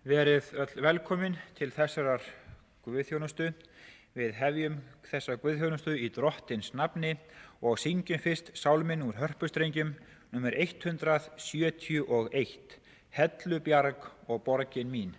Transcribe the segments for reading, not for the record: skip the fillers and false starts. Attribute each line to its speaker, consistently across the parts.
Speaker 1: Verið öll velkomin til þessarar guðþjónustu. Við hefjum þessa guðþjónustu í Drottins nafni og syngjum fyrst sálminn úr hörpustrengjum nr. 171, Hellubjarg og borgin mín.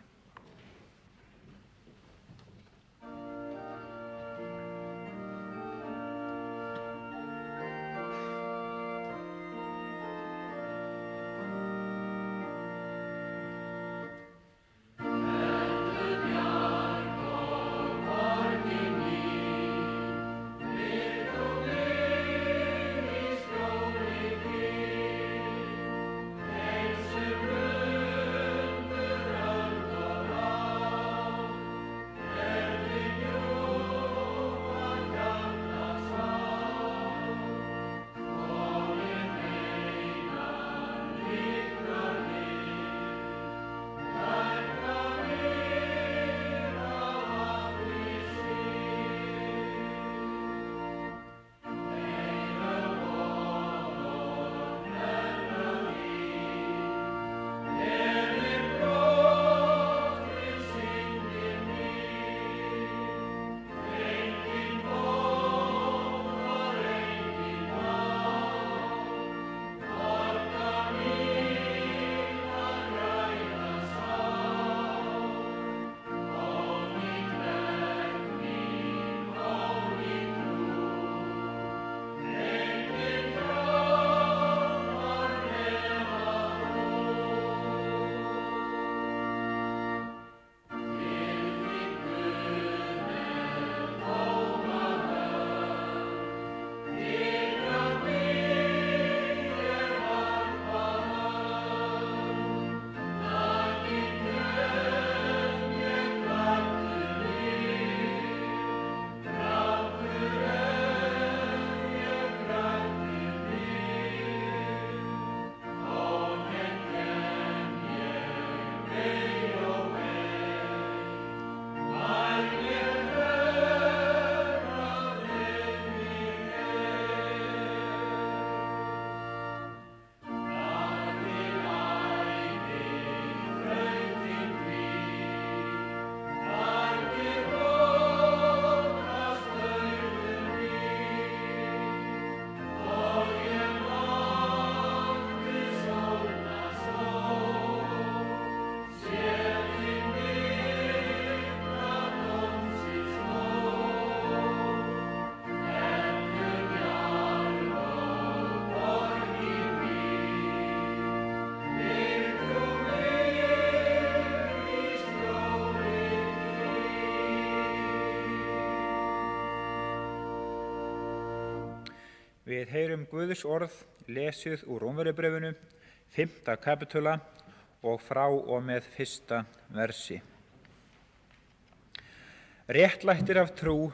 Speaker 1: Við heyrum Guðs orð lesið úr Rómverjabréfinu, 5. kapitúla og frá og með 1. versi. Réttlættir af trú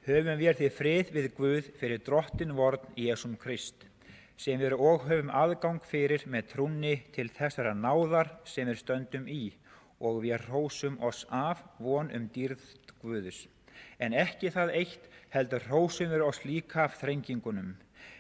Speaker 1: höfum við því frið við Guð fyrir Drottin vorn Jesúm Krist, sem við og höfum aðgang fyrir með trúnni til þessara náðar sem við stöndum í, og við hrósum oss af von dýrð Guðs. En ekki það eitt, heldur hrósum við oss líka af þrengingunum,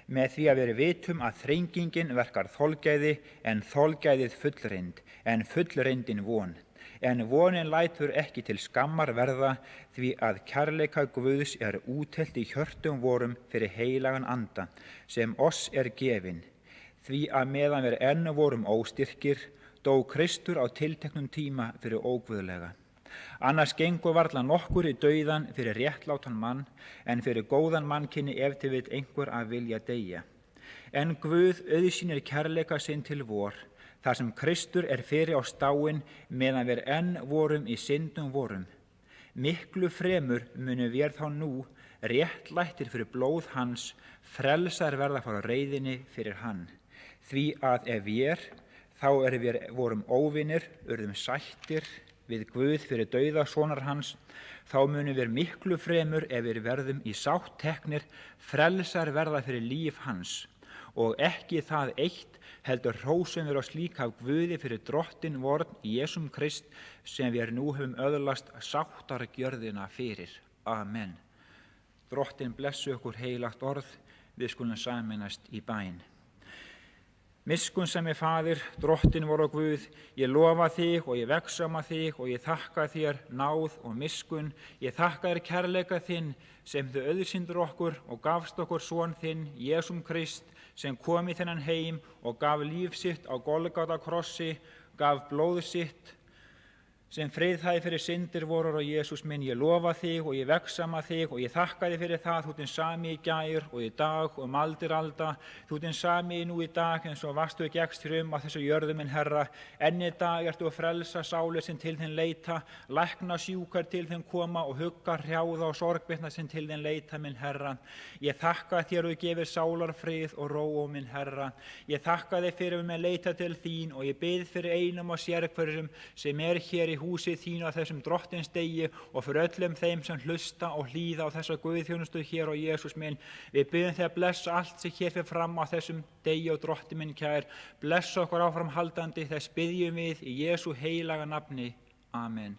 Speaker 1: með því að við vitum að þrengingin verkar þolgæði, en þolgæðið fullreind, en fullreindin von. En vonin lætur ekki til skammar verða, því að kærleika Guðs úthellt í hjörtum vorum fyrir heilagan anda, sem oss gefin. Því að meðan við enn vorum óstyrkir, dó Kristur á tilteknum tíma fyrir óguðlega. Annars gengur varla nokkur í dauðan fyrir réttlátan mann, en fyrir góðan mannkynni ef til vill einhver að vilja deyja. En Guð auðsýnir kærleika sinn til vor, þar sem Kristur fyrir á stáin meðan við enn vorum í syndum vorum. Miklu fremur munum við þá nú, réttlættir fyrir blóð hans, frelsar verða frá reiðinni fyrir hann. Því að ef þá við vorum óvinir, urðum sættir við Guð fyrir dauða sonar hans, þá munum við miklu fremur ef við verðum í sátt teknir, frelsar verða fyrir líf hans. Og ekki það eitt, heldur hrósum við oss líka af Guði fyrir Drottin vorn Jesúm Krist, sem við nú höfum öðlast sáttargjörðina fyrir. Amen. Drottin blessi okkur heilagt orð, við skulum sameinast í bæn. Miskunnsami Faðir, Drottinn vor og Guð, ég lofa þig og ég vegsama þig og ég þakka þér náð og miskunn. Ég þakka þér kærleika þinn sem þú auðsýndir okkur og gafst okkur son þinn, Jesúm Krist, sem kom í þennan heim og gaf líf sitt á Golgata krossi, gaf blóð sitt sem friðþægi fyrir syndir vorar og Jesús minn, ég lofa þig og ég vegsama þig og ég þakka þig fyrir það, þú ert hinn sami í gær og í dag og aldir alda, þú ert hinn sami nú í dag eins og varstu gekkst á þessu jörðu minn Herra, enn í dag ertu að frelsa sálir sem til þinn leita, lækna sjúkar til þinn koma og hugga hrjáða og sorgbitna sem til þinn leita minn Herra, ég þakka þér og ég gefir sálar frið og ró minn Herra, ég þakka þig fyrir að leita til þín og ég bið fyrir einum og sérhverjum sem hér í húsið þínu á þessum Drottins degi og fyrir öllum þeim sem hlusta og hlýða á þessa guðþjónustu hér og Jesús minn. Við biðjum þig að blessa allt sem hér fyrir fram á þessum degi og Drottinn minn kær. Blessa okkur áframhaldandi, þess biðjum við í Jesú heilaga nafni. Amen.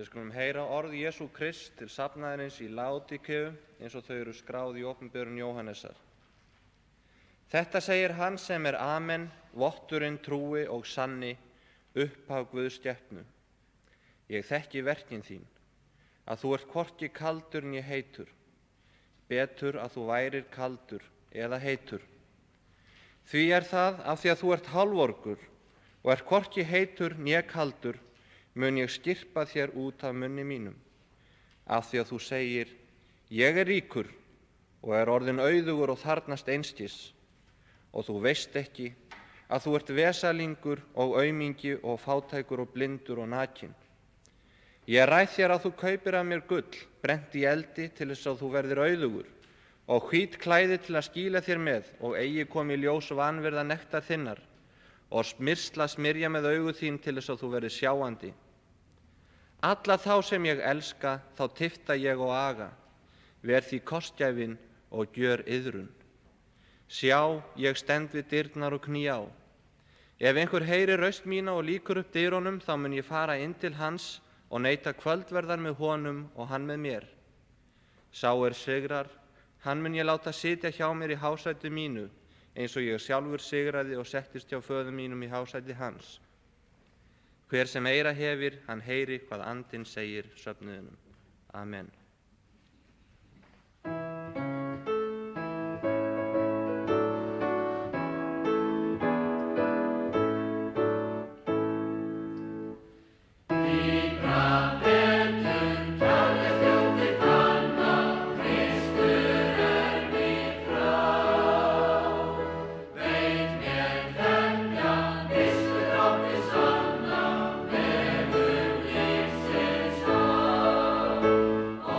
Speaker 2: skulum heyra orð Jesú Krist til safnaðarins í Laodíkeu eins og þau eru skráð í opinberun Jóhannesar. Þetta segir hann sem er Amen, votturinn trúi og sanni, upphaf Guðs skepnu. Ég þekki verkin þín, að þú ert hvorki kaldur né heitur. Betur að þú værir kaldur eða heitur. Því er það af því að þú ert hálfvorgur og ert hvorki heitur né kaldur, mun ég skyrpa þér út af munni mínum. Af því að þú segir, ég er ríkur og er orðinn auðugur og þarfnast einskis, og þú veist ekki að þú ert vesalingur og aumingi og fátækur og blindur og nakinn. Ég ræð þér að þú kaupir af mér gull, brennt í eldi til þess að þú verðir auðugur, og hvít klæði til að skýla þér með, og eigi komi í ljós vanvirða nektar þinnar, og smyrsla smyrja með augu þín til þess að þú verðir sjáandi. Alla þá sem ég elska, þá tifta ég og aga, verð því kostgæfin og gjör iðrun. Sjá, ég stend við dyrnar og kný á. Ef einhver heyrir raust mína og lýkur upp dyrunum, þá mun ég fara inn til hans og neita kvöldverðar með honum og hann með mér. Sá er sigrar, hann mun ég láta sitja hjá mér í hásæti mínu, eins og ég sjálfur sigraði og settist hjá föður mínum í hásæti hans. Hver sem eyra hefir, hann heyri hvað andinn segir söfnuðinum. Amen.
Speaker 3: Og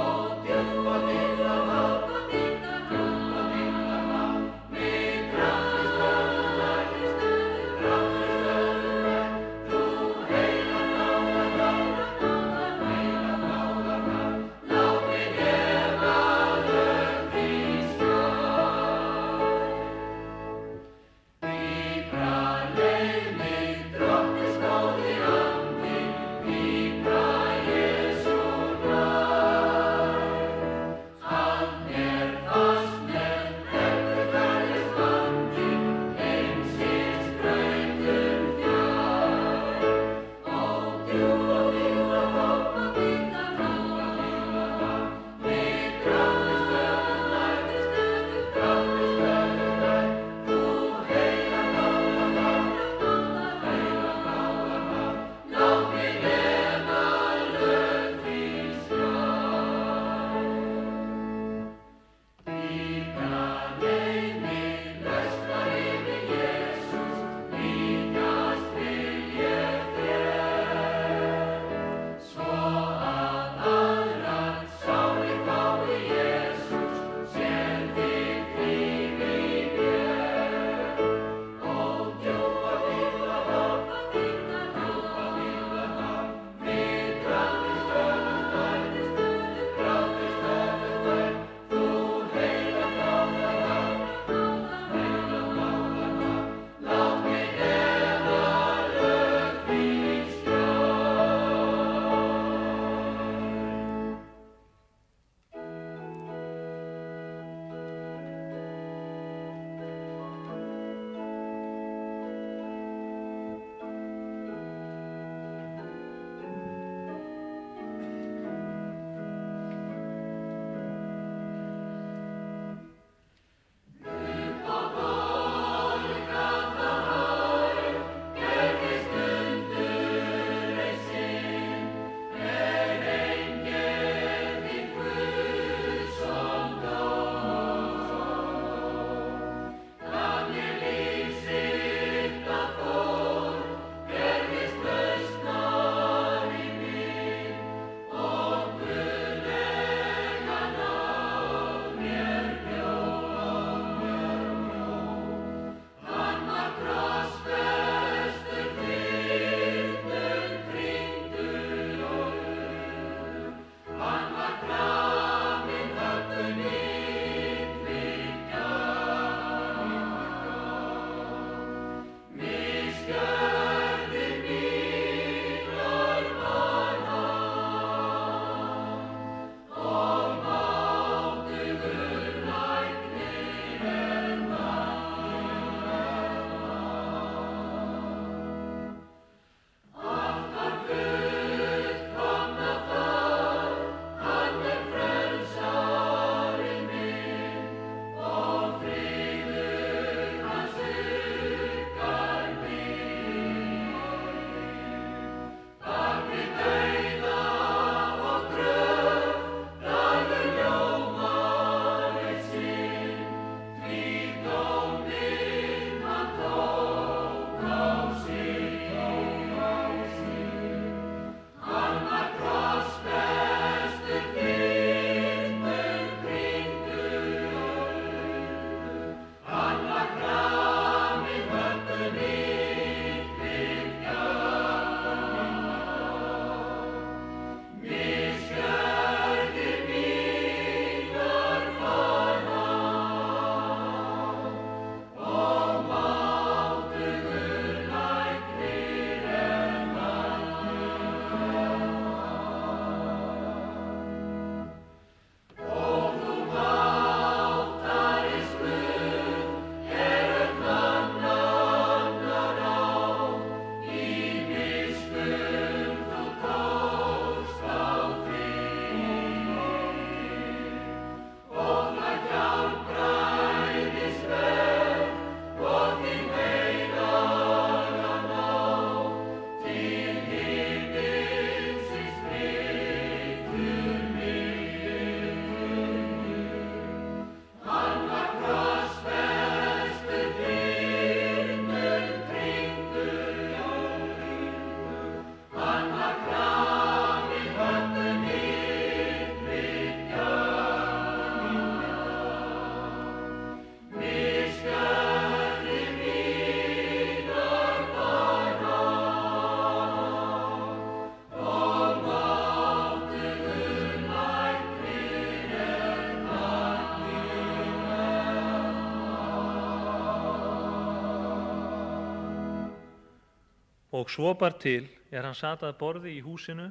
Speaker 3: Og svo bar til, hann sat að borði í húsinu,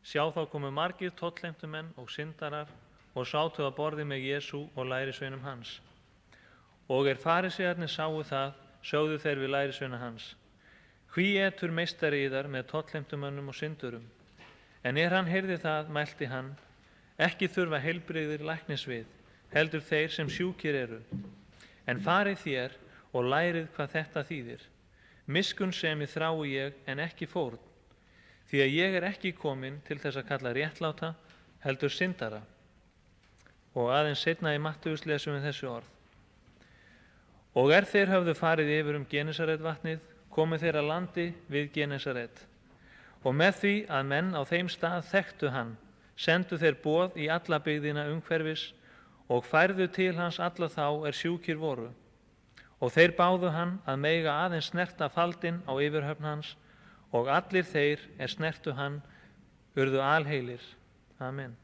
Speaker 3: sjá þá komu margir tollheimtumenn og syndarar og sátu að borði með Jesú og lærisveinum hans. Og farisæarnir sáu það, sögðu þeir við lærisveina hans: Hví etur meistari yðar með tollheimtumönnum og syndurum? En hann heyrði það, mælti hann: Ekki þurfa heilbrigðir læknis við, heldur þeir sem sjúkir eru. En farið þér og lærið hvað þetta þýðir. Miskunnsemi þrái ég en ekki fórn, því að ég ekki kominn til þess að kalla réttláta, heldur syndara. Og aðeins seinna í Mattheus lesum við þessi orð. Og þeir höfðu farið yfir Genesaretvatnið, komu þeir að landi við Genesaret. Og með því að menn á þeim stað þekktu hann, sendu þeir boð í alla byggðina umhverfis og færðu til hans alla þá sjúkir voru. Og þeir báðu hann að mega aðeins snerta faldinn á yfirhöfn hans, og allir þeir snertu hann urðu alheilir. Amen.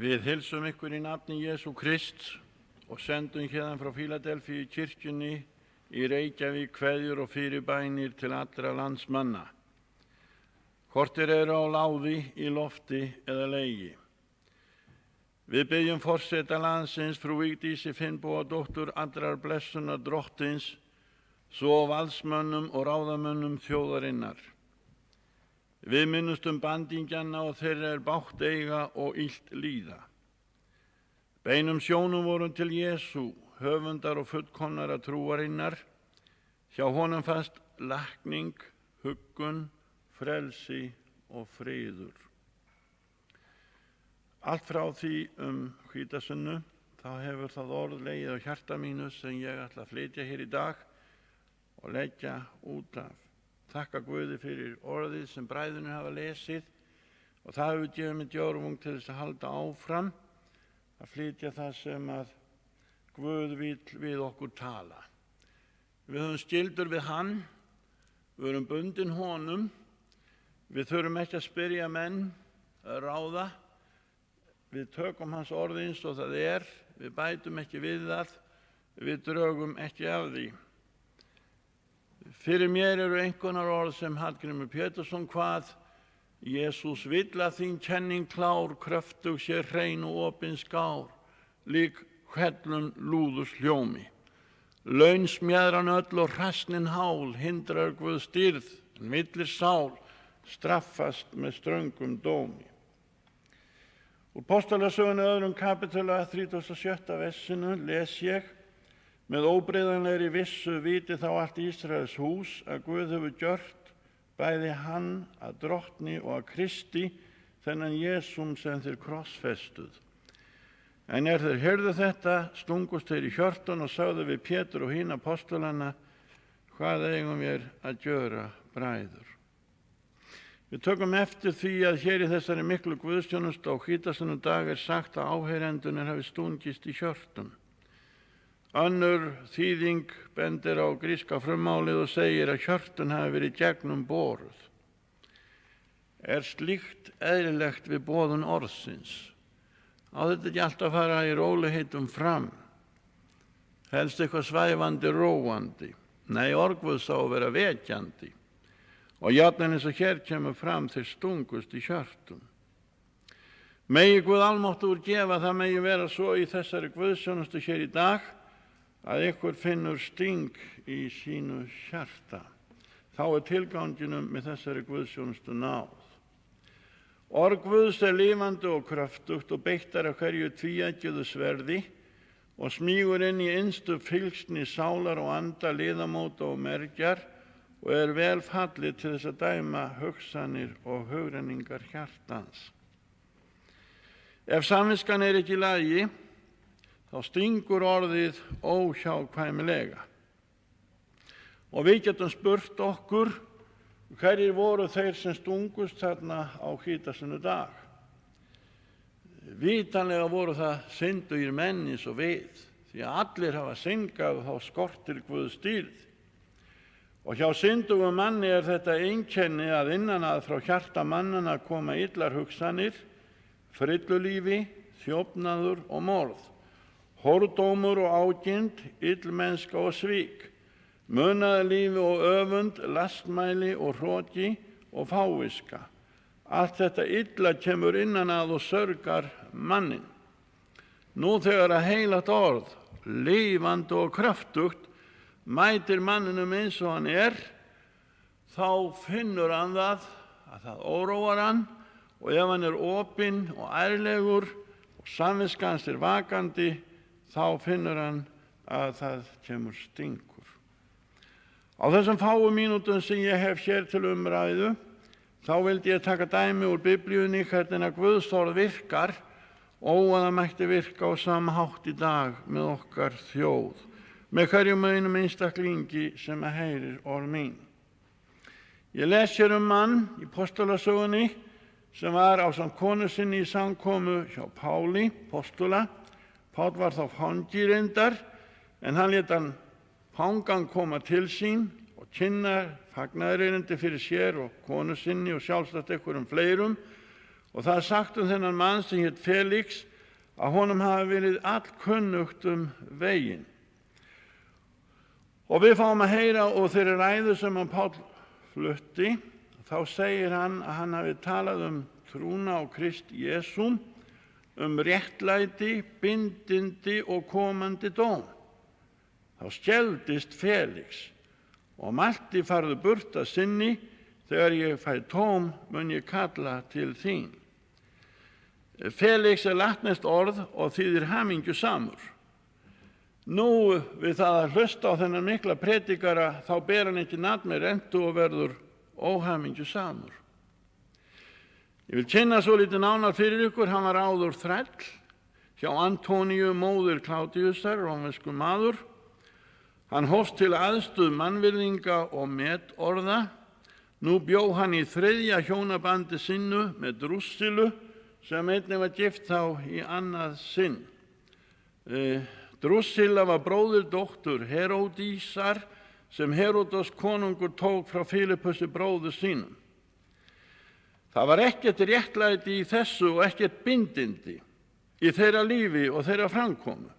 Speaker 4: Við heilsum ykkur í nafni Jesú Krist og sendum hérðan frá Fíladelfíu kirkjunni í Reykjavík kveðjur og fyrirbænir til allra landsmanna. Hvort eru á láði, í lofti eða legi. Við byggjum forseta landsins frú Vigdísi Finnbogadóttur allrar blessunar drottins, svo valdsmönnum og ráðamönnum þjóðarinnar. Við minnumst bandingjanna og þeirra bágt eiga og illt líða. Beinum sjónum vorum til Jesú, höfundar og fullkomnara trúarinnar. Hjá honum fast lækning, huggun, frelsi og friður. Allt frá því hvítasunnu, þá hefur það orð legið á hjarta mínu sem ég ætla að flytja hér í dag og leggja út af. Þakka Guði fyrir orðið sem bræðurnir hafa lesið og það hefur gefið mér djörfung til þess að halda áfram að flytja það sem að Guð vill við okkur tala. Við höfum skyldur við hann, við erum bundin honum, við þurfum ekki að spyrja menn að ráða, við tökum hans orð eins og það við bætum ekki við það, við drögum ekki af því. Fyrir mér eru einhverjar orð sem Hallgrímur Pétursson kvað: Jesús vill að þín kenning klár, kröftug sé hrein og opin skár, lík hvellum lúðurs hljómi. Laun smjæðran öll og hrassnin hál, hindrar Guð styrð, en millir sál straffast með ströngum dómi. Úr Postulasögunni 2. kapitúla 37. versinu les ég: Með óbreyðanlegri vissu viti þá allt Ísraels hús að Guð hefur gjört bæði hann að drottni og að Kristi, þennan Jesúm sem þeir krossfestuð. En þeir heyrðu þetta, stungust þeir í hjörtun og sögðu við Pétur og hina apostolana: Hvað eigum við að gjöra, bræður? Við tökum eftir því að hér í þessari miklu guðsþjónustu á hvítasunnudag sagt að áheyrendurnir hafi stungist í hjörtun. Önnur þýðing bendir á gríska frummálið og segir að hjörtun hafi verið gegnum boruð. Slíkt eðlilegt við boðun orðsins? Á þetta ekki alltaf að fara í rólegheitum fram? Helst eitthvað svæfandi, róandi? Nei, orðguð sá að vera vekjandi. Og jafnan eins og hér kemur fram, þeir stungust í hjörtun. Megi Guð almáttugur gefa það megi vera svo í þessari guðsþjónustu hér í dag að ykkur finnur sting í sínu hjarta. Þá tilganginum með þessari guðsþjónustu náð. Orð Guðs lifandi og kröftugt og beittar af hverju tvíeggjuðu sverði og smýgur inn í innstu fylgsni sálar og anda, liðamóta og mergjar og vel fallið til þess að dæma hugsanir og hugrenningar hjartans. Ef samviskan ekki í lagi, þá stingur orðið óhjákvæmilega. Og við getum spurt okkur, hverjir voru þeir sem stungust þarna á hvítasunnudag? Vitanlega voru það syndugir menn eins og við, því að allir hafa syndgað þá skortir Guð stýrð. Og hjá syndugum manni þetta einkenni að innan að frá hjarta mannanna koma illar hugsanir, frillulífi, þjófnaður og morð, hórdómur og ágirnd, illmennska og svík, munaðarlífi og öfund, lastmæli og hroki og fáviska. Allt þetta illa kemur innan að og sörgar mannin. Nú þegar að heilagt orð, lifandi og kröftugt, mætir manninum eins og hann þá finnur hann að það óróar hann, og ef hann opinn og ærlegur og samviskans vakandi, þá finnur hann að það kemur stingur. Á þessum fáu mínútum sem ég hef hér til umræðu, þá vildi ég taka dæmi úr Biblíunni hvernig að Guðs orð virkar og að það mætti virka á sama hátt í dag með okkar þjóð, með hverjum einum einstaklingi sem heyrir orð mín. Ég les hér mann í Postulasögunni sem var ásamt konu sinni í samkomu hjá Páli, postula. Pál var þá fangi reyndar, en hann lét hann fangan koma til sín og kynna fagnaðarerindi fyrir sér og konu sinni og sjálfsagt einhverjum fleirum. Og það sagt þennan mann sem hét Felix að honum hafi verið allkunnugt veginn. Og við fáum að heyra og þeirri ræðu sem hann Páll flutti, þá segir hann að hann hafi talað trúna á Krist Jesú, réttlæti, bindindi og komandi dóm. Þá skelfdist Felix og mælti farðu burt að sinni, þegar ég fæ tóm mun ég kalla til þín. Felix latneskt orð og þýðir hamingjusamur. Nú við það að hlusta á þennan mikla predikara þá ber hann ekki nafn með rentu og verður óhamingjusamur. Ég vil kynna svo lítið nánar fyrir ykkur, hann var áður þræll hjá Antoníu móðir Kládiusar, rómverskur maður. Hann hófst til aðstuð mannvirðinga og metorða. Nú bjó hann í 3. hjónabandi sinnu með Drúsilu, sem einnig var gift þá í annað sinn. Drúsila var bróðurdóttur Heródísar, sem Heródos konungur tók frá Filippusi bróður sínum. Það var ekkert réttlæti í þessu og ekkert bindindi í þeirra lífi og þeirra framkomu.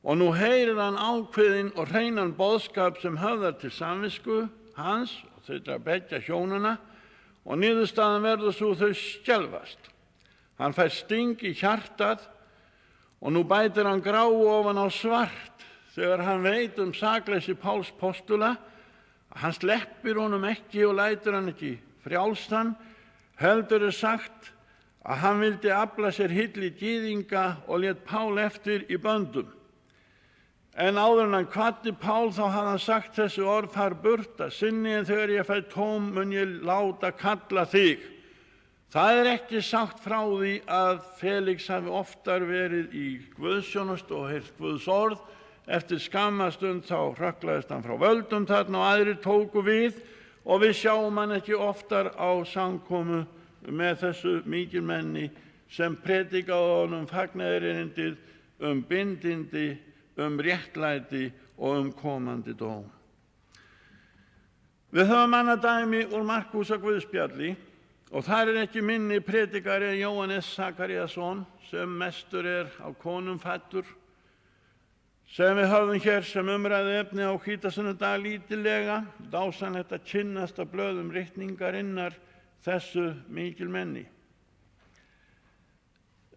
Speaker 4: Og nú heyrir hann ákveðinn og hreinan boðskap sem höfðar til samvisku hans og þeirra beggja hjónana, og niðurstaðan verður svo þau skelfast. Hann fær sting í hjartað og nú bætir hann gráu ofan á svart þegar hann veit sakleysi Páls postula, að hann sleppir honum ekki og lætur hann ekki frjálstan. Heldur sagt að hann vildi afla sér hylli gyðinga og lét Pál eftir í böndum. En áður en hann kvaddi Pál þá hafði hann sagt þessi orð: far burt að sinni, en þegar ég fæ tóm mun ég láta kalla þig. Það ekki sagt frá því að Felix hafi oftar verið í guðsþjónustu og heyrt Guðs orð. Eftir skamma stund þá hrökklaðist hann frá völdum þarna og aðrir tóku við, og við sjáum hann ekki oftar á samkomu með þessu mikilmenni sem predikaði honum fagnaðarerindið bindindi, réttlæti og komandi dóm. Við höfum annað dæmi úr Markúsar guðspjalli, og þar ekki minni predikari Jóhannes Sakaríasson, sem mestur á konum fæddur, sem við höfum hér sem umræðuefni á hvítasunnudag lítillega. Dásanlegt að kynnast af blöðum ritningarinnar þessu mikilmenni.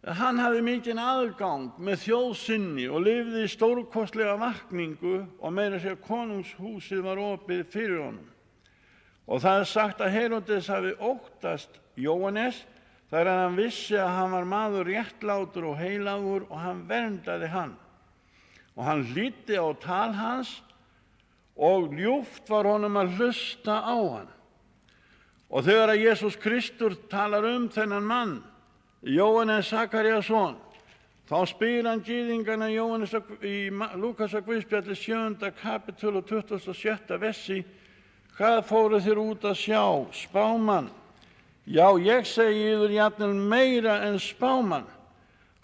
Speaker 4: Hann hafði mikinn aðgang með þjóð sinni og lifði í stórkostlega vakningu, og meira að segja konungshúsið var opið fyrir honum. Og það sagt að Heródes hafi óttast Jóhannes þegar hann vissi að hann var maður réttlátur og heilagur, og hann verndaði hann. Og hann hlýddi á tal hans, og ljúft var honum að hlusta á hann. Og þegar að Jesús Kristur talar þennan mann, Jóhannes Sakaríasson, þá spyr hann gyðingana Jóhannes í Lúkasar guðspjalli 7. kapitul og 26. versi: hvað fóru þér út að sjá? Spámann? Já, ég segi yður jafnvel meira en spámann.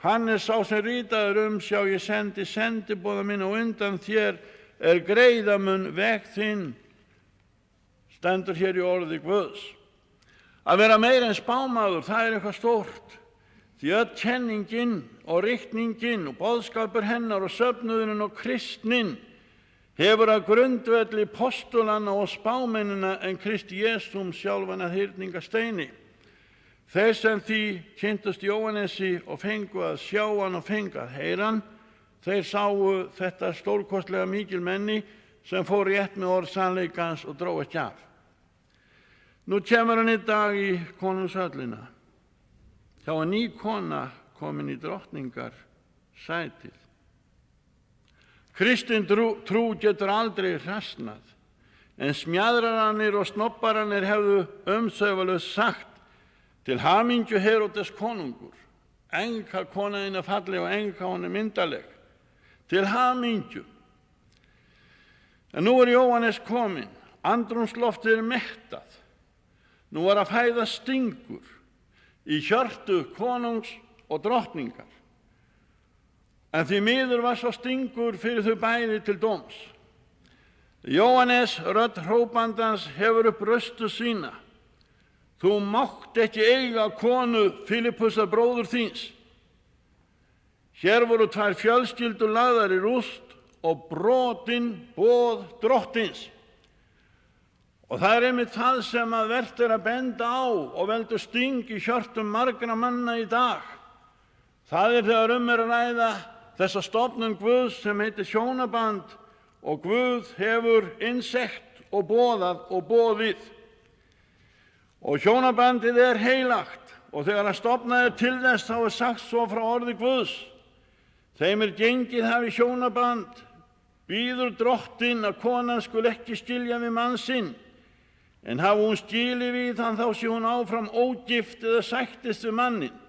Speaker 4: Hann sá sem ritaður sjá ég sendi sendiboða minn, og undan þér greiða mun veg þinn. Stendur hér í orði Guðs. Að vera meira en spámaður, það eitthvað stórt. Því öll kenningin og riktningin og boðskapur hennar og söfnuðurinn og kristnin hefur að grundvelli postulanna og spámennina en Kristi Jesúm sjálfan að hyrningasteini. Þeir sem því kynntust Jóhannesi og fengu að sjá hann og fengu að heyra hann, þeir sáu þetta stórkostlega mikilmenni sem fór rétt með orð sannleikans og dró ekki af. Nú kemur hann í dag í konungshöllina. Þá ný kona komin í drottningar sætið. Kristin trú getur aldrei hræsnað, en smjaðrarannir og snobbarannir hefðu umsöfalaust sagt: til hamingju Heródes konungur, enga kona þín falleg og enga hún myndarleg. Til hamingju. En nú Jóhannes kominn, andrúmsloftið mettað. Nú var að fæða stingur í hjörtu konungs og drottningar. En því miður var svo stingur fyrir þau bæði til dóms. Jóhannes, rödd hrópandans, hefur upp röstu sína: þú mátt ekki eiga konu Filippusar bróður þíns. Hér voru tvær fjölskyldur lagðar í rúst og brotin boð drottins. Og það er einmitt það sem að vert er að benda á og veldur sting í hjörtum margra manna í dag. Það er þegar er að ræða þessa stofnun Guðs sem heitir hjónaband og Guð hefur innsett og boðað og boðið. Og hjónabandið er heilagt og þegar að stofnað er til þess þá er sagt svo frá orði Guðs. Þeim er gengið hafi hjónaband, býður drottinn að konan skul ekki skilja við mann sinn, en hafi hún skilið við hann þá sé hún áfram ógift eða sættist við mannin,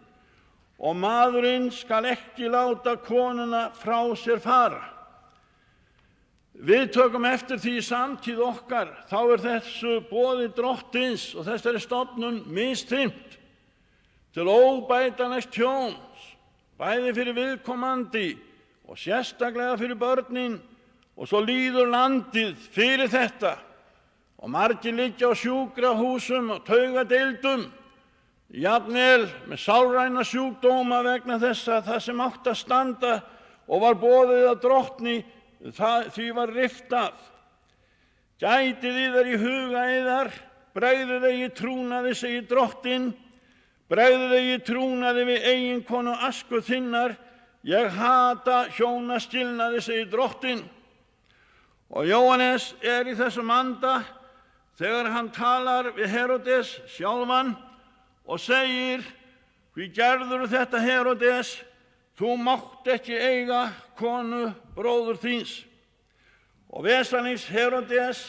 Speaker 4: og maðurinn skal ekki láta konuna frá sér fara. Við tökum eftir því í samtíð okkar, þá er þessu boði drottins og þessari stofnun misþyrmt til óbætanlegs tjóns, bæði fyrir viðkomandi og sérstaklega fyrir börnin, og svo líður landið fyrir þetta. Og margir liggja á sjúkrahúsum og taugadeildum, jafnvel með sálræna sjúkdóma vegna þess að það sem átti að standa og var boðið að drottni, því var rift af. Gætið yðar í huga yðar, bregðið eigi trúnaði, segir drottinn, bregðið eigi trúnaði við eiginkonu asku þinnar, ég hata hjónaskilnaði, segir drottinn. Og Jóhannes er í þessum anda þegar hann talar við Herodes sjálfan og segir: hví gerðirðu þetta, Herodes? Þú mátt ekki eiga konu bróður þíns. Og vesalings Herodes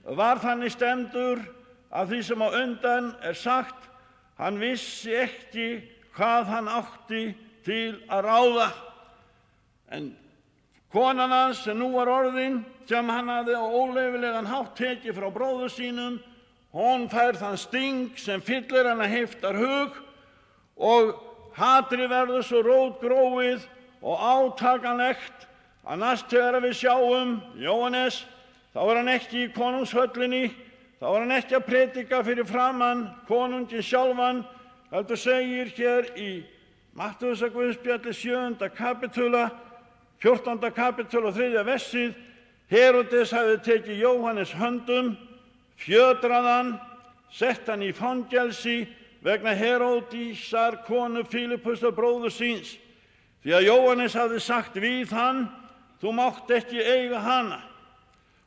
Speaker 4: var þannig stemdur af því sem á undan er sagt, hann vissi ekki hvað hann átti til að ráða. En konan hans sem nú var orðin, sem hann hafði á óleyfilegan hátt tekið frá bróður sínum, hún fær þann sting sem fyllir hana heiftar hug og hatri verður svo rótgróið og átakanlegt að næst þegar við sjáum Jóhannes, þá er hann ekki í konungshöllinni, þá er hann ekki að predika fyrir framan konunginn sjálfan, heldur segir hér í Mattheusarguðspjalli 7. kapitúla, 14. kapitúla og 3. versið: Herodes hafði tekið Jóhannes höndum, fjötrað hann, sett hann í fangelsi vegna Heródísar konu Fílipusar bróður síns, því að Jóhannes hafði sagt við hann: þú mátt ekki eiga hana.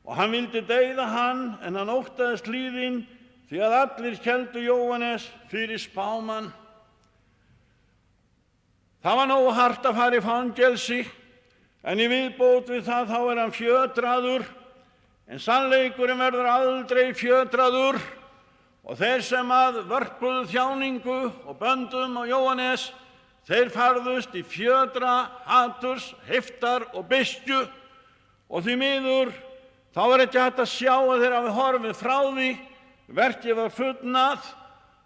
Speaker 4: Og hann vildi deyða hann, en hann óttaðist líðinn, því að allir héldu Jóhannes fyrir spámann. Það var nógu hart að fara í fangelsi, en í viðbót við það þá er hann fjötraður, en sannleikurinn verður aldrei fjötraður, og þeir sem að vörpuðu þjáningu og böndum á Jóhannes, þeir færðust í fjötra, haturs, heiftar og beiskju, og því miður þá er ekki hægt að sjá að þeir hafi horfið frá því, verkið var fullnað,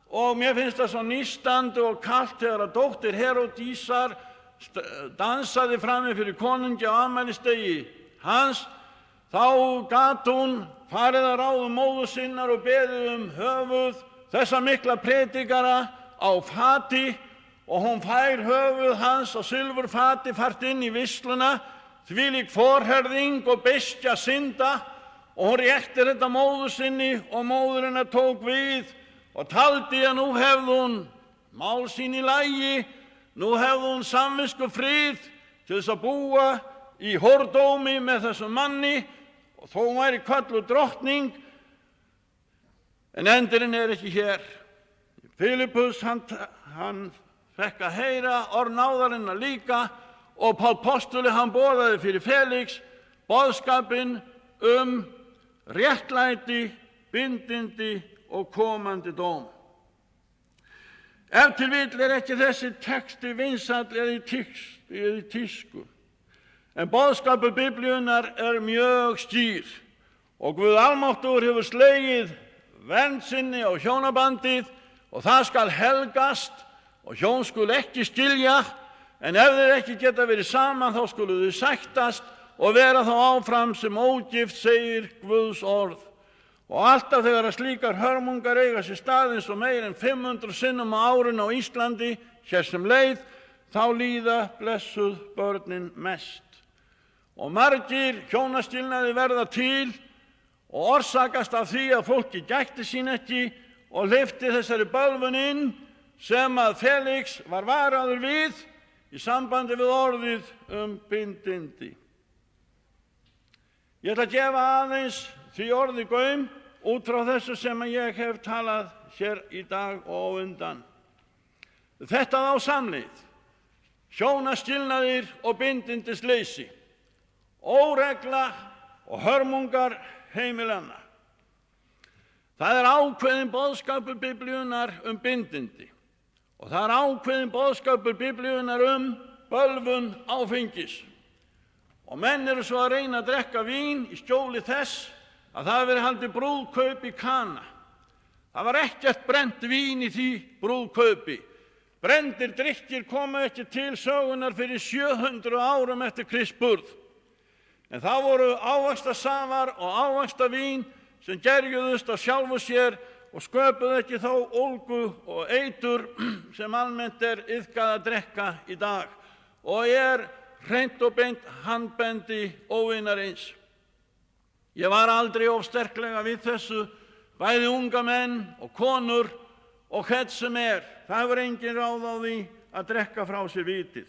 Speaker 4: og mér finnst það svo nístandi og kalt þegar að dóttir Heródísar dansaði frammi fyrir konungi á afmælisdegi hans, þá gat hún farið að ráðum móður sinnar og beðið höfuð þessa mikla predikara á fati, og hún fær höfuð hans á silfurfati fært inn í veisluna, þvílík forherðing og beiskja synda, og hún réttir þetta móður sinni og móður hennar tók við og taldi að nú hefði hún mál sín í lagi, nú hefði hún samvisku frið til þess að búa í hórdómi með þessum manni, og þó hún væri kölluð drottning, en endurinn er ekki hér. Fílipus, hann fekk að heyra orð náðarinnar líka, og Pál postuli hann boðaði fyrir Felix boðskapinn réttlæti, bindindi og komandi dóm. Ef til vill er ekki þessi texti vinsæll eða í tísku, en boðskapur Biblíunnar er mjög skýr, og Guð almáttugur hefur slegið vernd sinni á hjónabandið, og það skal helgast, og hjón skulu ekki skilja, en ef þeir ekki geta verið saman, þá skulu þau sættast og vera þá áfram sem ógift, segir Guðs orð. Og alltaf þegar að slíkar hörmungar eiga sér stað, eins og meir en 500 sinnum á árinu á Íslandi, hér sem leið, þá líða blessuð börnin mest. Og margir hjónaskilnaði verða til og orsakast af því að fólki gætti sín ekki og hleypti þessari bölvun inn sem að Felix var varaður við í sambandi við orðið bindindi. Ég ætla að gefa aðeins því orði gaum út frá þessu sem ég hef talað hér í dag og á undan. Þetta á samlið, hjónaskilnaðir og bindindisleysi, óregla og hörmungar heimilanna. Það er ákveðin boðskapur Biblíunnar bindindi og það er ákveðin boðskapur Biblíunnar bölvun áfengis. Og menn eru svo að reyna að drekka vín í skjóli þess að það hafi verið haldið brúðkaup í Kana. Það var ekkert brennt vín í því brúðkaupi. Brenndir drykkir komu ekki til sögunar fyrir 700 árum eftir Krists burð. En það voru ávaxtasafar og ávaxtavín sem gerjuðust af sjálfu sér og sköpuðu ekki þá ólgu og eitur sem almennt iðkað að drekka í dag og hreint og beint handbendi óvinarins. Ég var aldrei of sterklega við þessu, bæði unga menn og konur og hvern sem það hefur engin ráð á því að drekka frá sér vitið.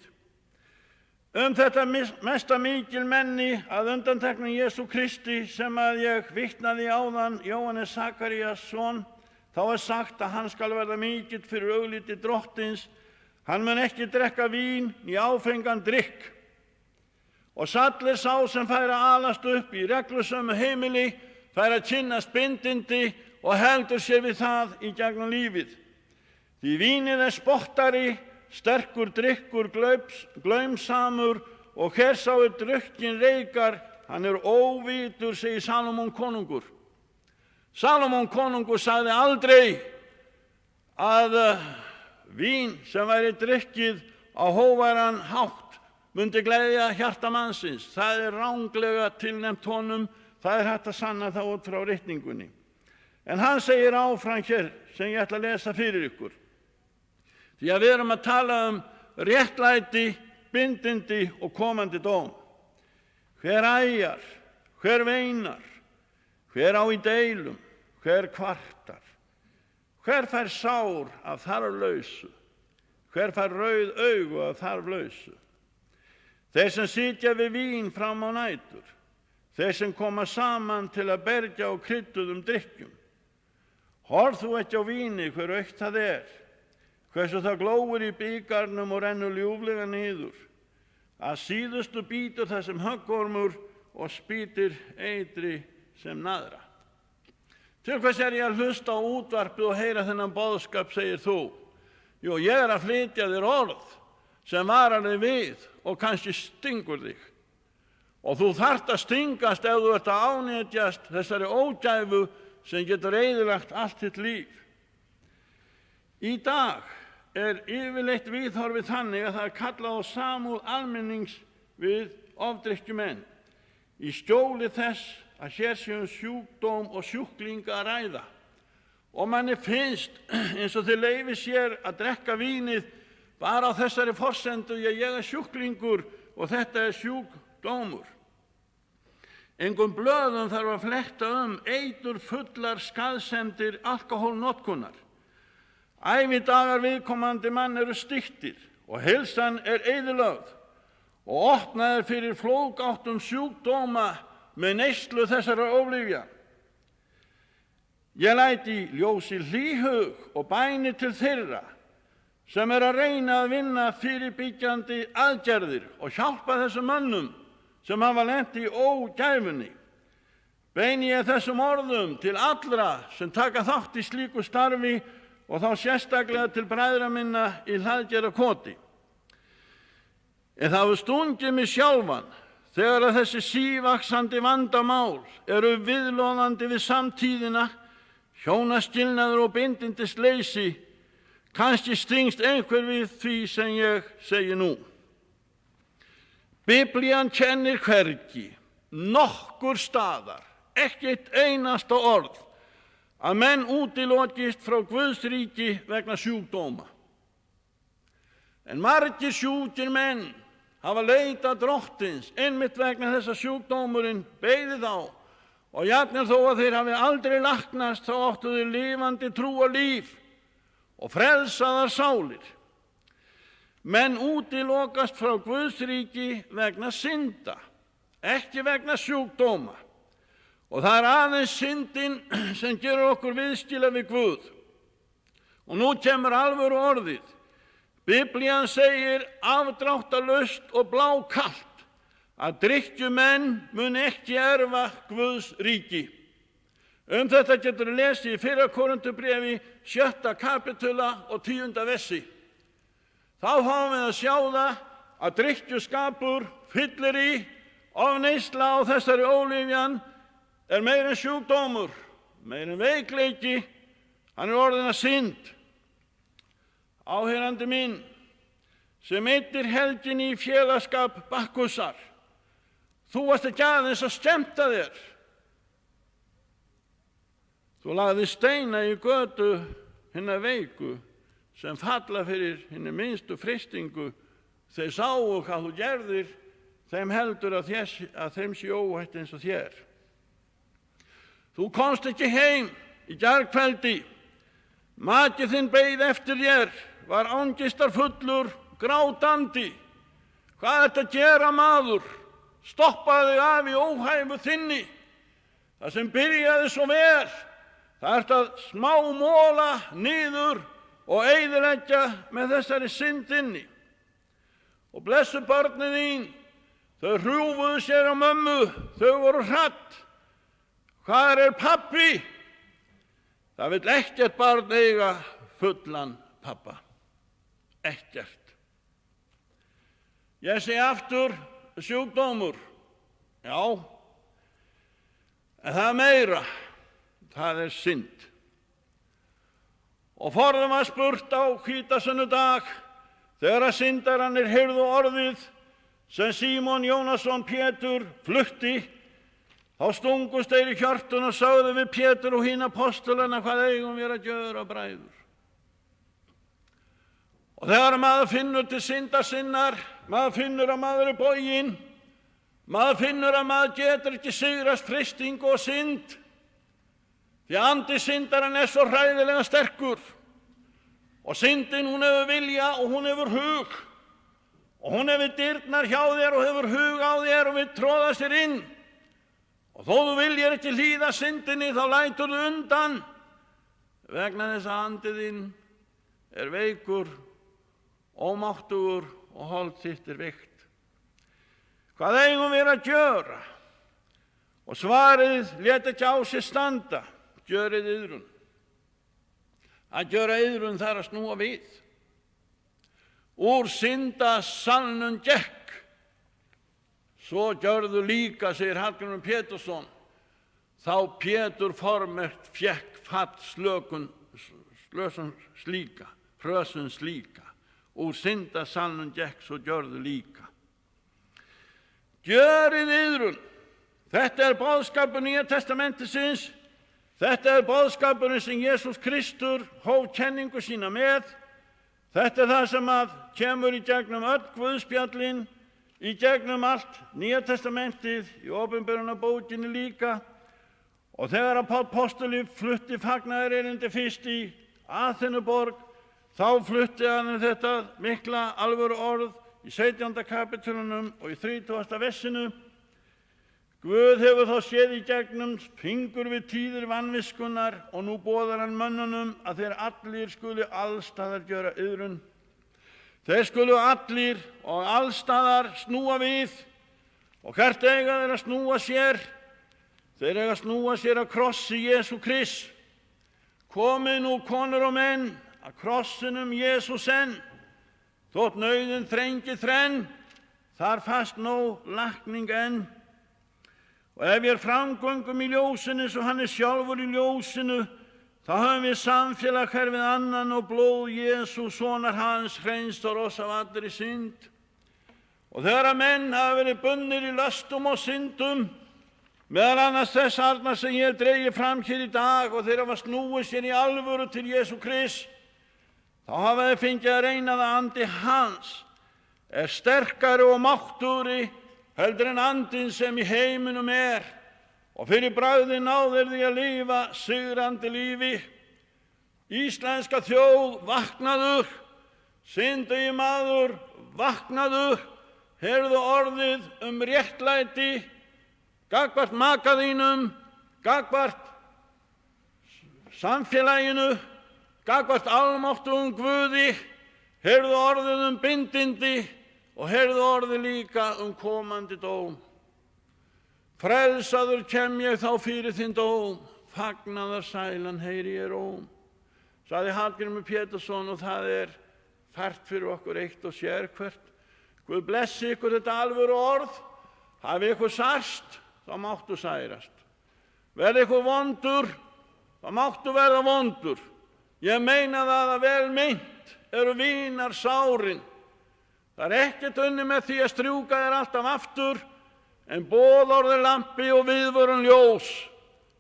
Speaker 4: Þetta mesta mikil menni að undanteknum Jesú Kristi sem að ég vitnaði áðan, Jóhannes Sakaríasson, þá sagt að hann skal verða mikill fyrir augliti drottins, hann mun ekki drekka vín í áfengan drykk. Og sallir sá sem fær að alast upp í reglusömu heimili, fær að kynnast bindindi og heldur sér við það í gegnum lífið. Því vínið spottari, sterkur drykkur glaumsamur og hver sá drukkin reykar, hann óvitur, segir Salómon konungur. Salómon konungur sagði aldrei að vín sem væri drykkið á hógværan hátt mundi gleðja hjarta mannsins. Það ranglega tilnefnt honum, það hægt að sanna það út frá ritningunni. En hann segir áfram hér sem ég ætla að lesa fyrir ykkur. Því að við erum að tala réttlæti, bindindi og komandi dóm. Hver æjar, hver veinar, hver á í deilum, hver kvartar, hver fær sár af þarflausu, hver fær rauð augu af þarflausu. Þeir sem sitja við vín fram á nætur, þeir sem koma saman til að bergja á krydduðum drykkjum. Horf þú ekki á víni hver aukt það hversu það glóir í bíkarnum og rennur ljúflega niður. Að síðustu bítur það sem höggormur og spýtir eitri sem naðra. Til hvers ég að hlusta á útvarpið og heyra þennan boðskap, segir þú? Jú, ég að flytja þér orð sem varar þig við og kannski stingur þig. Og þú þarft að stingast ef þú ert að ánetjast þessari ógæfu sem getur eyðilagt allt þitt líf. Í dag yfirleitt viðhorfið þannig að það kallað á samúð almennings við ofdrykkjumenn í skjóli þess að hér sé sjúkdóm og sjúklinga að ræða. Og manni finnst eins og þið leyfi sér að drekka vínið bara á þessari forsendu, ég sjúklingur og þetta sjúkdómur. Engum blöðum þarf að fletta eitur fullar skaðsemdir alkohólnotkunar. Ævidagar viðkomandi mann eru styttir og heilsan eyðilögð og opnaðir fyrir flóðgáttum sjúkdóma með neyslu þessara ólyfja. Ég læt í ljósi hlýhug og bæni til þeirra sem að reyna að vinna fyrirbyggjandi aðgerðir og hjálpa þessum mönnum sem hafa lent í ógæfunni. Beini ég þessum orðum til allra sem taka þátt í slíku starfi og þá sérstaklega til bræðra minna í Hlaðgerðarkoti. En það hefur stungið mig sjálfan þegar að þessi sívaxandi vandamál eru viðloðandi við samtíðina, hjónaskilnaður og bindindisleysi, kannski stingst einhver við því sem ég segi nú. Biblían kennir hvergi, nokkur staðar, ekki eitt einasta orð, að menn útilokist frá Guðs ríki vegna sjúkdóma. En margir sjúkir menn hafa leitað drottins einmitt vegna þess að sjúkdómurinn beygði þá, og jafnvel þó að þeir hafi aldrei læknast þá áttu þeir lifandi trú og líf og frelsaðar sálir. Menn útilokast frá Guðs ríki vegna synda, ekki vegna sjúkdóma. Og það aðeins syndin sem gerur okkur viðskila við Guð. Og nú kemur alvöru orðið. Biblían segir afdráttarlaust og blákalt að drykkjumenn mun ekki erfa Guðs ríki. Þetta getur lesið í 1. Korinthubréfi 6. kapitula og 10. versi. Þá fáum við að sjá það að drykkjuskapur, fyllirí, ofneysla á þessari ólyfjan er meira en sjúkdómur, meira en veikleiki, hann er orðinn að synd. Áheyrandi minn, sem eittir helgin í félagsskap Bakkusar, þú varst ekki aðeins að skemmta þér. Þú lagði steina í götu hinna veiku sem falla fyrir hinni minnstu freistingu. Þeir sáu hvað þú gerðir, þeim heldur að þeim sé óhætt eins og þér. Þú komst ekki heim í gærkveldi. Maki þinn beið eftir þér, var angistarfullur, grátandi. Hvað ertu að gera, maður? Stoppaðu þig af í óhæfu þinni. Það sem byrjaði svo vel, það ertu að smámola niður og eyðileggja með þessari syndinni. Og blessu börnin þín, þau hrjúfuðu sér á mömmu, þau voru hratt. Hvar er pabbi? Það vill ekkert barn eiga fullan pappa. Ekkert. Ég segi aftur, sjúkdómur. Já, en það meira, það er synd. Og forðum var spurt á hvítasunnudag, þegar að syndarannir heyrðu orðið sem Símon Jónasson Pétur flutti, þá stungust þeir í hjörtun og sögðu við Pétur og hina apostolana, hvað eigum við að gjöra, bræður? Og þegar maður finnur til syndar sinnar, maður finnur að maður er boginn, maður finnur að maður getur ekki sigrast freistingu og synd, því andi syndarinn er svo hræðilega sterkur. Og syndin, hún hefur vilja og hún hefur hug. Og hún hefur dyrnar hjá þér og hefur hug á þér og vil tróða sér inn. Og þó þú viljir ekki hlýða syndinni, þá lætur þú undan, vegna þess að andið þinn er veikur, ómáttugur og hold þitt er veikt. Hvað eigum við að gjöra? Og svarið lét ekki á sig standa, gjörið iðrun. Að gjöra iðrun þar að snúa við. Úr syndasalnum gekk, svo gjörðu líka, segir Hallgrímur Pétursson, þá Pétur formert fékk frösun slíka. Úr syndasalnum gekk, svo gjörðu líka. Gjörið iðrun. Þetta er boðskapur Nýja testamentisins. Þetta er boðskapurinn sem Jesús Kristur hóf kenningu sína með. Þetta er það sem að kemur í gegnum öll Guðspjallin, í gegnum allt Nýja testamentið, í Opinberunarbókinni líka. Og þegar að Páll postuli flutti fagnaðarerindi fyrst í Aþenuborg, þá flutti hann þetta mikla alvöru orð í 17. kapitulunum og í 30. versinu. Guð hefur þá séð í gegnum fingur við tíðir vanviskunnar og nú boðar hann mönnunum að þeir allir skuli allstaðar gjöra iðrun. Þeir skulu allir og allstaðar snúa við. Og hvert eiga þeir að snúa sér? Þeir eiga að snúa sér að krossi Jesú Krist. Komið nú konur og menn að krossinum Jesús enn. Þótt nauðin þrengi þrenn, þar fast nóg lækning enn. Og ef ég er framgöngum í ljósinu, svo hann er sjálfur í ljósinu, þá höfum við samfélag hver við annan og blóð Jesú, sonar hans, hreinstar oss af allri synd. Og þegar að menn hafa verið bundnir í lastum og syndum, meðal annars þess arna sem ég dregi fram hér í dag, og þeir hafa snúið sér í alvöru til Jesú Krist, þá hafa þeir fengið að reyna það andi hans er sterkari og máttugri heldur en andinn sem í heiminum er, og fyrir bragðið ná þeir því að lifa sigrandi lífi. Íslenska þjóð, vaknaðu, syndugir maður, vaknaðu, heyrðu orðið réttlæti gagnvart maka þínum, gagnvart samfélaginu, gagnvart almáttugum Guði, heyrðu orðið bindindi og heyrðu orðið líka komandi dóm. Frelsaður kem ég þá fyrir þinn dóm, fagnaðarsælan heyri ég róm, sagði Hallgrímur Pétursson, og það er fært fyrir okkur eitt og sérhvert. Guð blessi ykkur þetta alvöru orð, hafi ykkur sárt, þá máttu særast. Verði ykkur vondur, þá máttu verða vondur. Ég meina það að vel meint eru vínar sárin. Það er ekkert unnið með því að strjúka þér alltaf aftur, en boðorð er lampi og viðvörun ljós.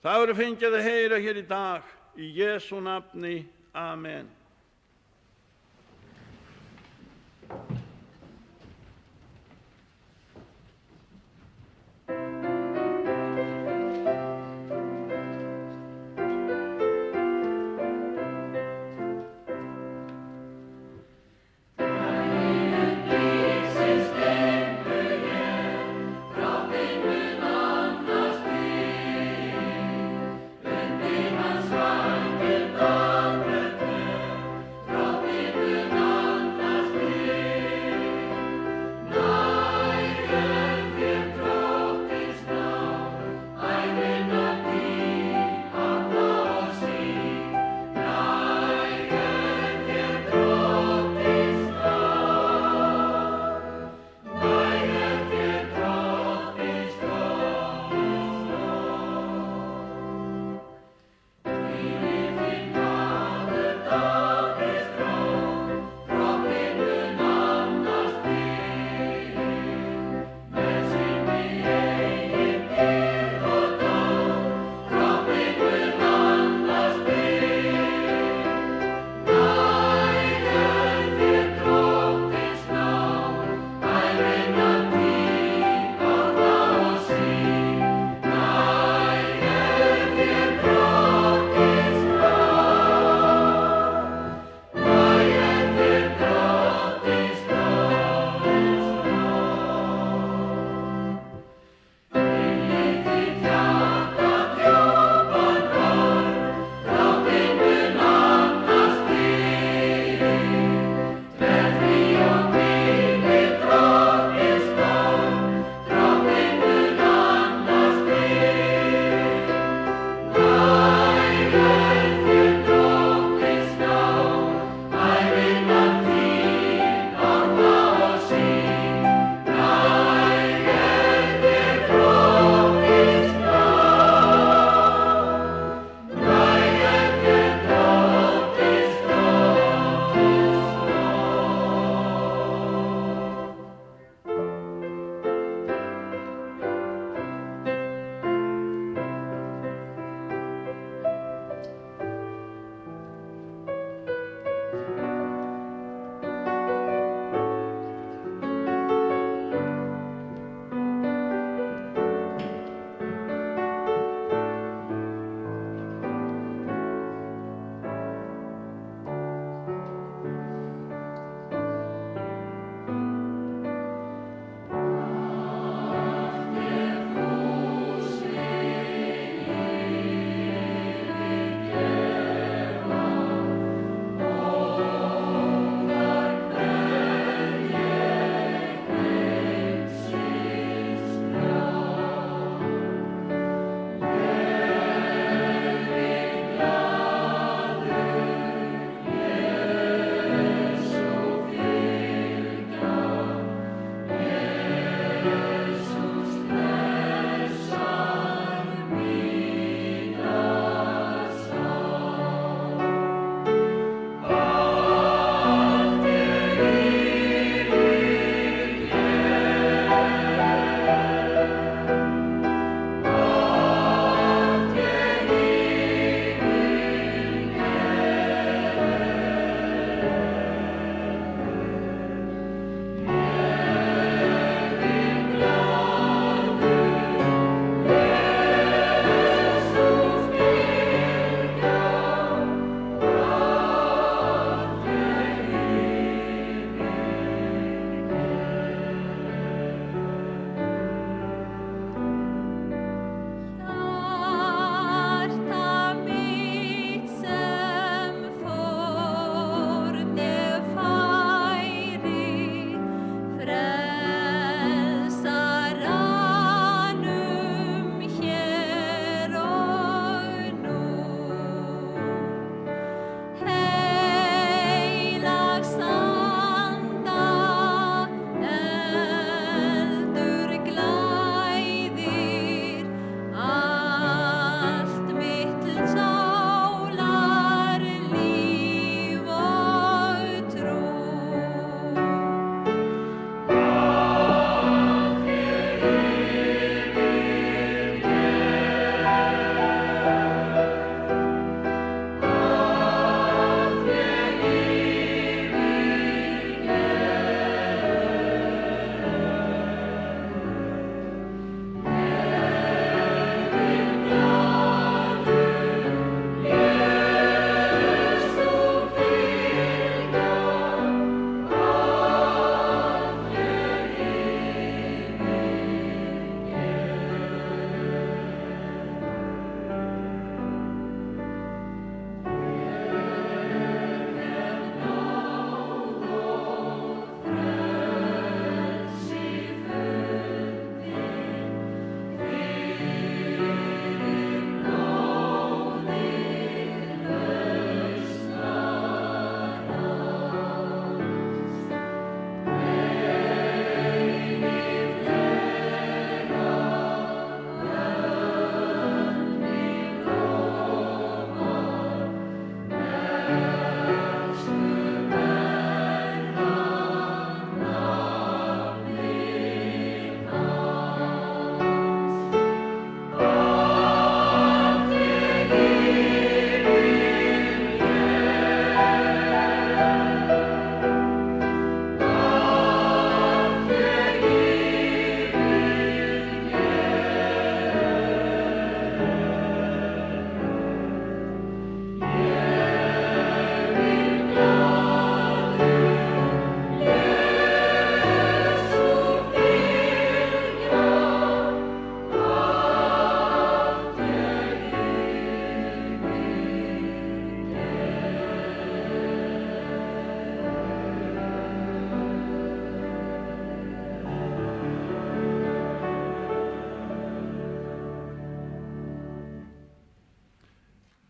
Speaker 4: Það eru fengið að heyra hér í dag, í Jesú nafni. Amen.
Speaker 5: Drottning mun annars bli.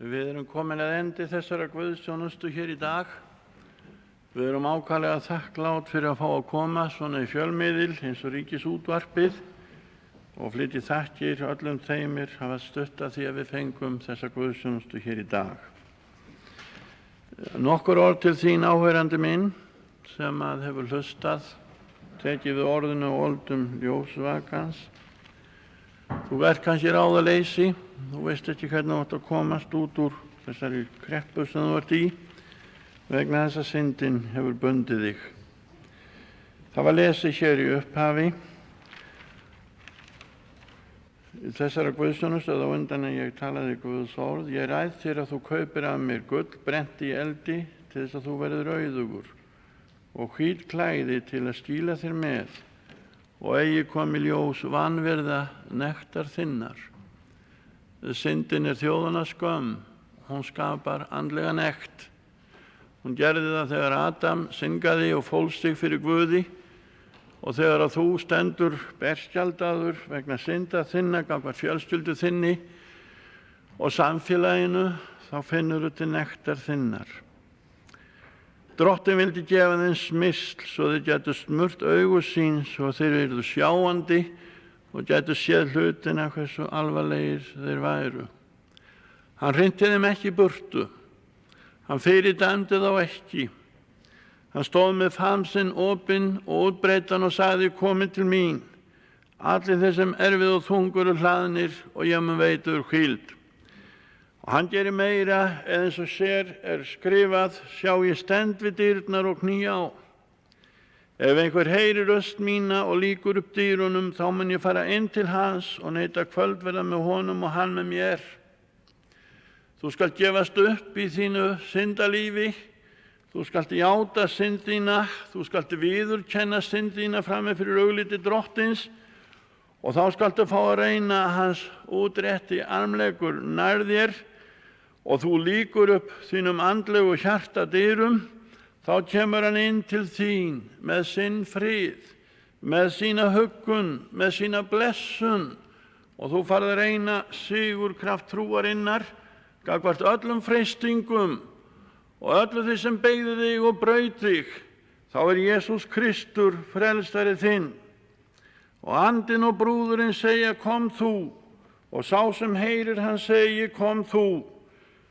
Speaker 4: Við erum komin að endi þessara guðsþjónustu hér í dag. Við erum ákaflega þakklátt fyrir að fá að koma svona í fjölmiðil eins og Ríkisútvarpið og flytja þakkir öllum þeimir hafa stutta því að við fengum þessa guðsþjónustu hér í dag. Nokkur orð til þín áheyrandi minn sem að hefur hlustað, tekið við orðinu og oldum ljósvakans. Þú ert kannski ráðaleysi, þú veist ekki hvernig þú átt að komast út úr þessari kreppu sem þú ert í, vegna þess að syndin hefur bundið þig. Það var lesið hér í upphafi þessara guðsþjónustu eða undan en ég talaði Guðs orð. Ég ræð þér að þú kaupir af mér gull brennt í eldi til þess að þú verður auðugur og hvít klæði til að skýla þér með og eigi komi ljós vanvirða nektar þinnar. Syndin er þjóðanna skömm, hún skapar andlega nekt. Hún gerði það þegar Adam syngaði og fólst sig fyrir Guði og þegar að þú stendur berskjaldaður vegna synda þinna gagnvart fjölskyldu þinni og samfélaginu, þá finnur þú til nektar þinnar. Drottinn vildi gefa þeim smyrsl svo þeir gætu smurt augu sín svo þeir yrðu sjáandi og gætu séð hlutina hversu alvarlegir þeir væru. Hann hrinti þeim ekki í burtu. Hann fyrirdæmdi þá ekki. Hann stóð með faðm sinn opinn og útbreiddan og sagði: komið til mín, allir þeir sem erfið og þungur og hlaðnir og ég mun veita ykkur hvíld. Og hann gerir meira eða eins og sér er skrifað: sjá ég stend við dyrnar og kný á. Ef einhver heyrir röst mína og lýkur upp dyrunum, þá mun ég fara inn til hans og neita kvöldverða með honum og hann með mér. Þú skalt gefast upp í þínu syndalífi, þú skalt játa synd þína, þú skalt viðurkenna synd þína frammi fyrir augliti Drottins og þá skaltu fá að reyna hans útrétti armlegur nær þér og þú lýkur upp þínum andlegu hjartadyrum, þá kemur hann inn til þín með sinn frið, með sína huggun, með sína blessun og þú farð að reyna sigurkraft trúarinnar gagnvart öllum freistingum og öllu því sem beygði þig og braut þig. Þá er Jesús Kristur frelsari þinn. Og andinn og brúðurinn segja: kom þú, og sá sem heyrir hann segi: kom þú.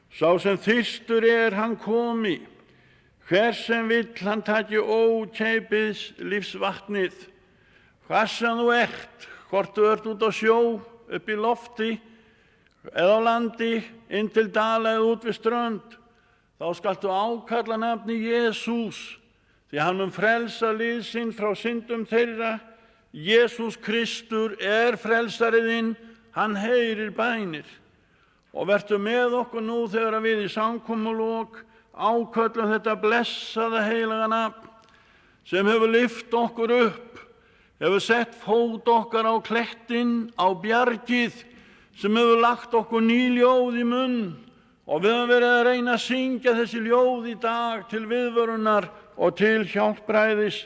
Speaker 4: Sá sem þyrstur er, hann komi. Hver sem vill, hann taki ókeypis lífsvatnið. Hvað sem þú ert, hvort þú ert út á sjó, upp í lofti, eða á landi, inn til dala eða út við strönd, þá skaltu ákalla nafni Jesús, því hann mun frelsa lið sinn frá syndum þeirra. Jesús Kristur er frelsariðinn, hann heyrir bænir. Og vertu með okkur nú þegar við í samkomulok áköllum þetta blessaða heilaga nafn sem hefur lyft okkur upp, hefur sett fót okkar á klettinn, á bjargið, sem hefur lagt okkur ný ljóð í munn og við höfum verið að reyna að syngja þessi ljóð í dag til viðvörunar og til hjálpræðis.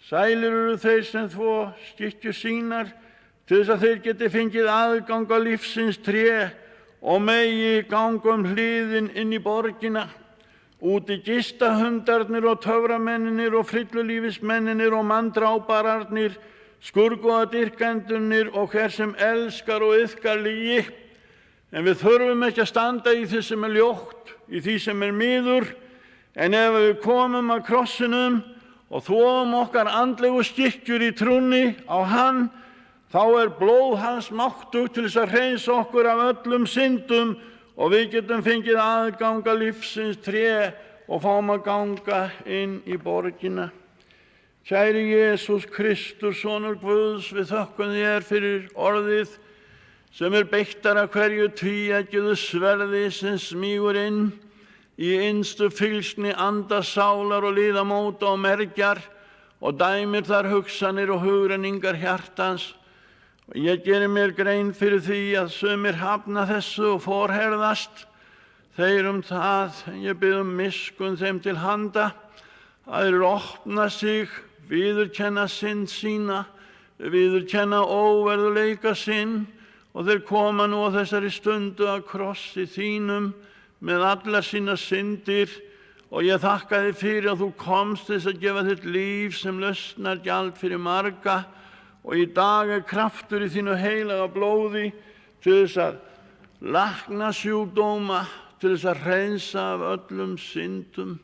Speaker 4: Sælir eru þeir sem þvo skikkjur sínar til þess að þeir geti fengið aðgang á lífsins tré og megi ganga hliðin inn í borgina. Úti gista hundarnir og töframennir og frillulífismennir og manndrápararnir, skurgoðadyrkendurnir og hver sem elskar og iðkar lygi. En við þurfum ekki að standa í því sem er ljótt, í því sem er miður, en ef við komum að krossinum og þvóum okkar andlegu skikkjur í trúnni á hann, þá er blóð hans máttugt til þess að hreinsa okkur af öllum syndum og við getum fengið aðgang að lífsins tré og fáum að ganga inn í borgina. Kæri Jesús Kristur, sonur Guðs, við þökkum þér fyrir orðið sem er beittara hverju tvíeggjuðu sverði sem smýgur inn í innstu fylgsni anda, sálar og liðamóta og mergjar og dæmir þar hugsanir og hugrenningar hjartans. Og ég gerir mér grein fyrir því að sumir hafna þessu og forherðast. Þeir það, ég bið miskunn þeim til handa, aðrir opna sig, viðurkenna synd sína, viðurkenna óverðuleika sinn og þeir koma nú á þessari stundu að krossi þínum með allar sína syndir, og ég þakka þér fyrir að þú komst þess að gefa þitt líf sem lausnar gjald fyrir marga, og í dag er kraftur í þínu heilaga blóði til þess að lækna sjúkdóma, til þess að hreinsa af öllum syndum.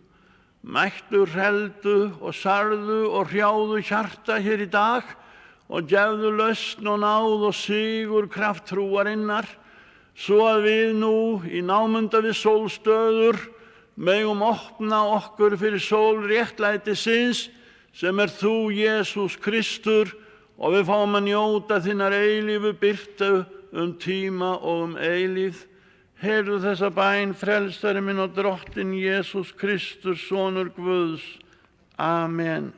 Speaker 4: Mættu, hreldu og sarðu og hrjáðu hjarta hér í dag og gefðu lausn og náð og sigur kraft trúarinnar, svo að við nú í námunda við sólstöður megum opna okkur fyrir sól réttlætisins sem er þú, Jesús Kristur, og við fáum að njóta þinnar eilífu birtu tíma og eilífð. Heyrðu þessa bæn, frelsari minn og drottin Jesús Kristus, sonur Guðs. Amen.